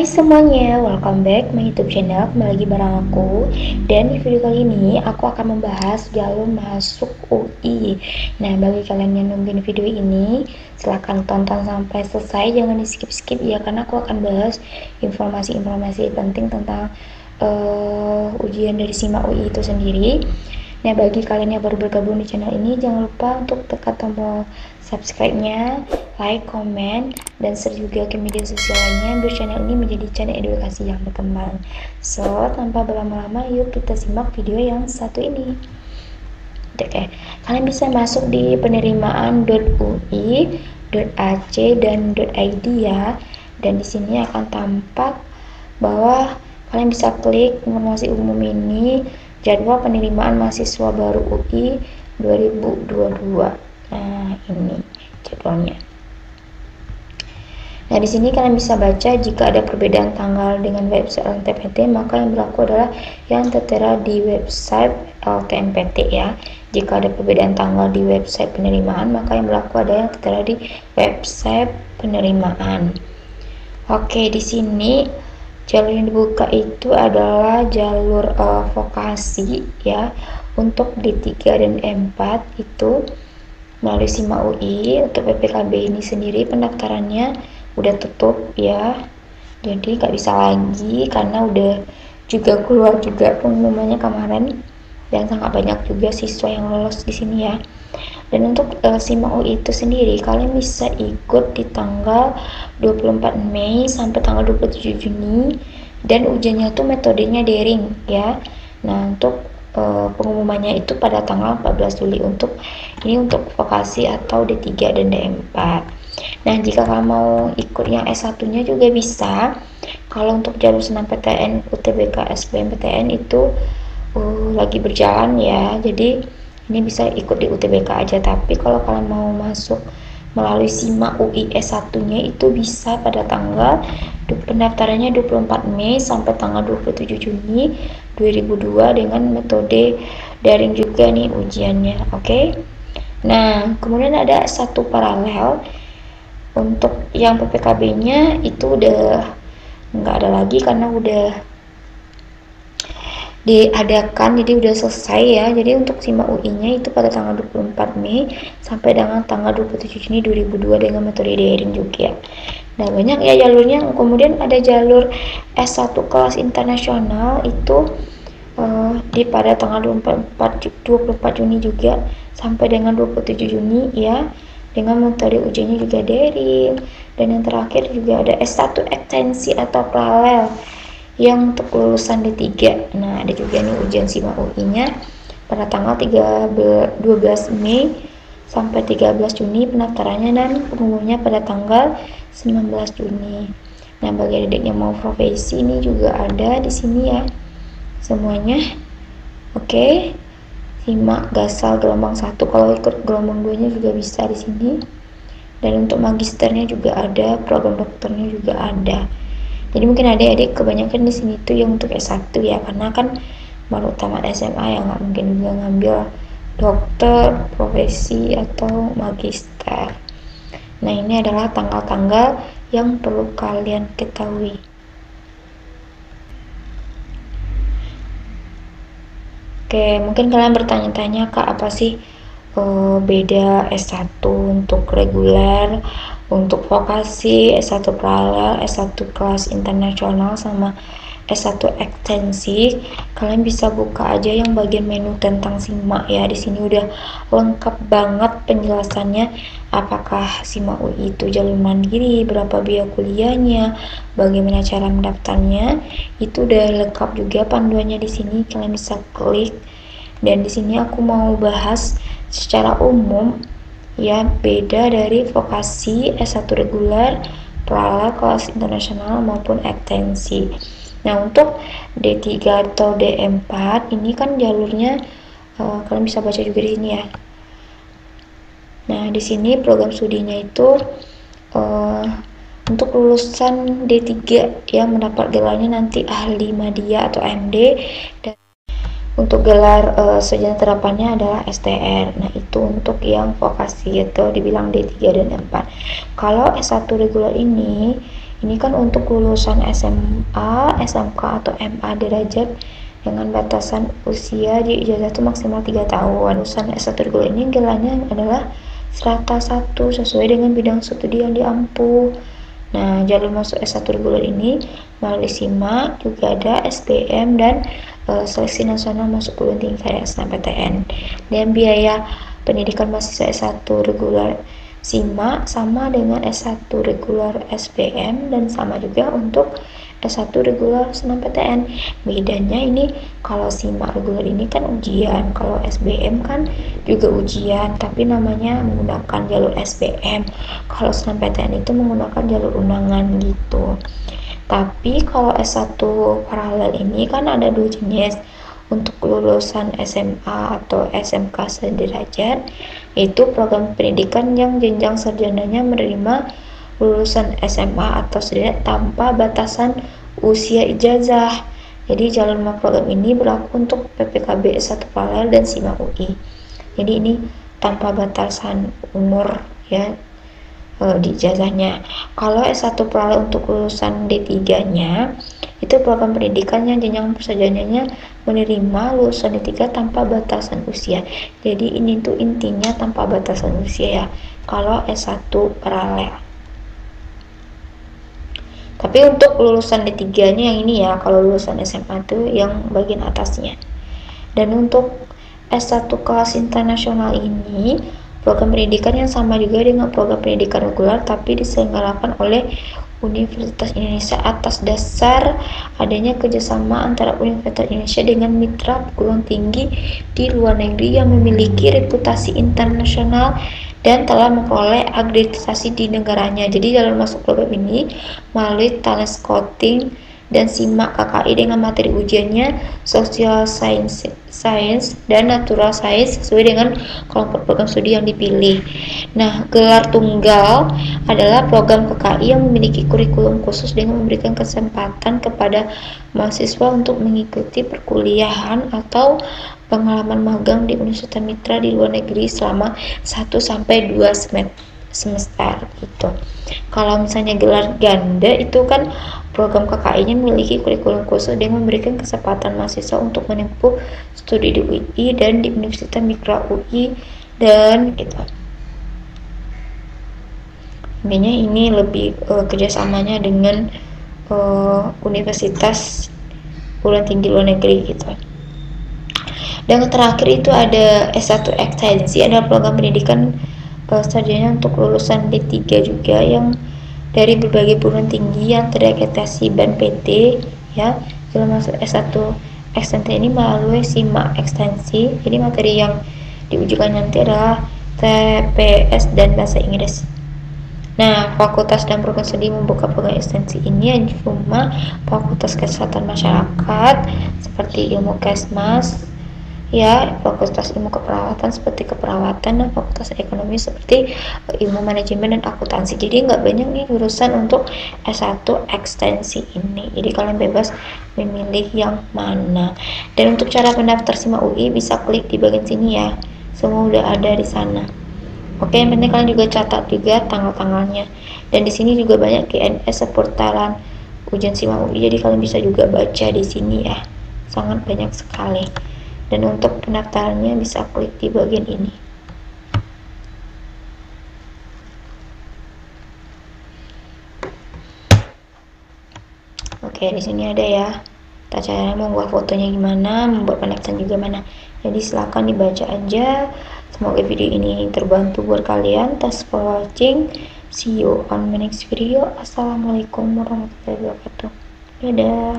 semuanya, welcome back my YouTube channel. Kembali lagi bareng aku. Dan di video kali ini aku akan membahas jalur masuk UI. Nah, bagi kalian yang nungguin video ini, silahkan tonton sampai selesai, jangan di skip-skip ya, karena aku akan bahas informasi-informasi penting tentang ujian dari SIMA UI itu sendiri. Nah, bagi kalian yang baru bergabung di channel ini, jangan lupa untuk tekan tombol subscribe-nya, like, komen, dan share juga ke media sosial lainnya biar channel ini menjadi channel edukasi yang berkembang. So, tanpa berlama-lama, yuk kita simak video yang satu ini. Oke, kalian bisa masuk di penerimaan.ui.ac dan .id ya. Dan di sini akan tampak bahwa kalian bisa klik informasi umum ini, jadwal penerimaan mahasiswa baru UI 2022. Nah, ini jadwalnya. Nah, di sini kalian bisa baca jika ada perbedaan tanggal dengan website LTMPT, maka yang berlaku adalah yang tertera di website LTMPT ya. Jika ada perbedaan tanggal di website penerimaan, maka yang berlaku adalah yang tertera di website penerimaan. Oke, di sini jalur yang dibuka itu adalah jalur vokasi ya. Untuk D3 dan D4 itu melalui SIMA UI. Untuk PPKB ini sendiri pendaftarannya udah tutup ya, jadi nggak bisa lagi karena udah juga keluar juga pengumumannya kemarin, dan sangat banyak juga siswa yang lolos di sini ya. Dan untuk SIMA UI itu sendiri kalian bisa ikut di tanggal 24 Mei sampai tanggal 27 Juni, dan ujiannya tuh metodenya daring ya. Nah, untuk pengumumannya itu pada tanggal 14 Juli untuk vokasi atau D3 dan D4. Nah, jika kalian mau ikut yang S1 nya juga bisa. Kalau untuk jalur SNMPTN, UTBK, SBMPTN itu lagi berjalan ya, jadi ini bisa ikut di UTBK aja. Tapi kalau kalian mau masuk melalui SIMA UI S1 nya itu bisa pada tanggal pendaftarannya 24 Mei sampai tanggal 27 Juni 2002 dengan metode daring juga nih ujiannya. Oke. Nah, kemudian ada satu paralel. Untuk yang PPKB-nya itu udah nggak ada lagi karena udah diadakan, jadi udah selesai ya. Jadi untuk SIMA UI-nya itu pada tanggal 24 Mei sampai dengan tanggal 27 Juni 2002 dengan metode daring juga. Nah, banyak ya jalurnya. Kemudian ada jalur S1 kelas internasional itu di pada tanggal 24 Juni juga sampai dengan 27 Juni ya, dengan metode ujiannya juga daring. Dan yang terakhir juga ada S1 ekstensi atau paralel yang untuk lulusan D3. Nah, ada juga nih ujian SIMA UI-nya pada tanggal 12 Mei sampai 13 Juni pendaftarannya, dan pengumumannya pada tanggal 19 Juni. Nah, bagi adik yang mau profesi ini juga ada di sini ya semuanya. Oke. SIMA Gasal gelombang 1, kalau ikut gelombang 2-nya juga bisa di sini. Dan untuk magisternya juga ada, program dokternya juga ada. Jadi mungkin adik-adik kebanyakan di sini tuh yang untuk S1 ya, karena kan baru tamat SMA ya, nggak mungkin juga ngambil dokter, profesi atau magister. Nah, ini adalah tanggal-tanggal yang perlu kalian ketahui. Oke, mungkin kalian bertanya-tanya, Kak, apa sih beda S1 untuk reguler, untuk vokasi, S1 paralel, S1 kelas internasional, sama S1 ekstensi? Kalian bisa buka aja yang bagian menu tentang SIMA ya. Di sini udah lengkap banget penjelasannya. Apakah SIMA UI itu jalur mandiri, berapa biaya kuliahnya, bagaimana cara mendaftarnya, itu udah lengkap juga panduannya di sini. Kalian bisa klik. Dan di sini aku mau bahas secara umum ya, beda dari vokasi, S1 reguler, paralel, kelas internasional maupun ekstensi. Nah, untuk D3 atau D4 ini kan jalurnya kalian bisa baca juga di sini ya. Nah, di sini program studinya itu untuk lulusan D3 yang mendapat gelarnya nanti ahli media atau MD, dan untuk gelar sarjana terapannya adalah STR. Nah, itu untuk yang vokasi itu dibilang D3 dan D4. Kalau S1 reguler ini Ini kan untuk lulusan SMA, SMK atau MA derajat dengan batasan usia di ijazah itu maksimal 3 tahun. Lulusan S1 reguler ini gelarnya adalah strata 1 sesuai dengan bidang studi yang diampu. Nah, jalur masuk S1 reguler ini melalui SIMAK, juga ada SBM dan seleksi nasional masuk perguruan tinggi karya SNMPTN. Dan biaya pendidikan mahasiswa S1 reguler SIMAK sama dengan S1 reguler SBM dan sama juga untuk S1 reguler SNMPTN. Bedanya ini kalau SIMAK reguler ini kan ujian, kalau SBM kan juga ujian tapi namanya menggunakan jalur SBM. Kalau SNMPTN itu menggunakan jalur undangan gitu. Tapi kalau S1 paralel ini kan ada 2 jenis. Untuk lulusan SMA atau SMK sederajat, yaitu program pendidikan yang jenjang sarjananya menerima lulusan SMA atau sederajat tanpa batasan usia ijazah. Jadi jalur program ini berlaku untuk PPKB S1 paralel dan SIMAK UI. Jadi ini tanpa batasan umur ya di ijazahnya. Kalau S1 paralel untuk lulusan D3-nya itu program pendidikan yang jenjang sarjananya menerima lulusan D3 tanpa batasan usia. Jadi ini tuh intinya tanpa batasan usia ya kalau S1 paralel. Tapi untuk lulusan D3-nya yang ini ya, kalau lulusan SMA tuh yang bagian atasnya. Dan untuk S1 kelas internasional ini program pendidikan yang sama juga dengan program pendidikan reguler tapi diselenggarakan oleh Universitas Indonesia atas dasar adanya kerjasama antara Universitas Indonesia dengan mitra perguruan tinggi di luar negeri yang memiliki reputasi internasional dan telah memperoleh akreditasi di negaranya. Jadi jalur masuk program ini melalui talent scouting dan SIMAK KKI dengan materi ujiannya social science dan natural science sesuai dengan kelompok program studi yang dipilih. Nah, gelar tunggal adalah program KKI yang memiliki kurikulum khusus dengan memberikan kesempatan kepada mahasiswa untuk mengikuti perkuliahan atau pengalaman magang di universitas mitra di luar negeri selama 1-2 semester gitu. Kalau misalnya gelar ganda itu kan program KKI-nya memiliki kurikulum khusus dengan memberikan kesempatan mahasiswa untuk menempuh studi di UI dan di Universitas Mitra UI dan gitu. Intinya ini lebih kerjasamanya dengan universitas perguruan tinggi luar negeri gitu. Dan yang terakhir itu ada S1 ekstensi, ada program pendidikan sarjana untuk lulusan D3 juga yang dari berbagai perguruan tinggi yang terakreditasi BAN PT ya. Dalam masuk S1 ekstensi ini melalui SIMAK ekstensi. Jadi materi yang diujikan nanti adalah TPS dan bahasa Inggris. Nah, fakultas dan program studi membuka program ekstensi ini cuma Fakultas Kesehatan Masyarakat seperti ilmu Kesmas ya, Fakultas Ilmu Keperawatan seperti keperawatan, dan Fakultas Ekonomi seperti ilmu manajemen dan akuntansi. Jadi nggak banyak nih jurusan untuk S1 ekstensi ini, jadi kalian bebas memilih yang mana. Dan untuk cara pendaftar SIMAK UI bisa klik di bagian sini ya, semua udah ada di sana. Oke, yang penting kalian juga catat juga tanggal-tanggalnya, dan di sini juga banyak Q&A seputaran ujian SIMAK UI, jadi kalian bisa juga baca di sini ya, sangat banyak sekali. Dan untuk pendaftarannya bisa klik di bagian ini. Oke, di sini ada ya. Caranya membuat fotonya gimana, membuat pendaftaran juga mana. Jadi silahkan dibaca aja. Semoga video ini terbantu buat kalian. Thanks for watching. See you on my next video. Assalamualaikum warahmatullahi wabarakatuh. Dadah.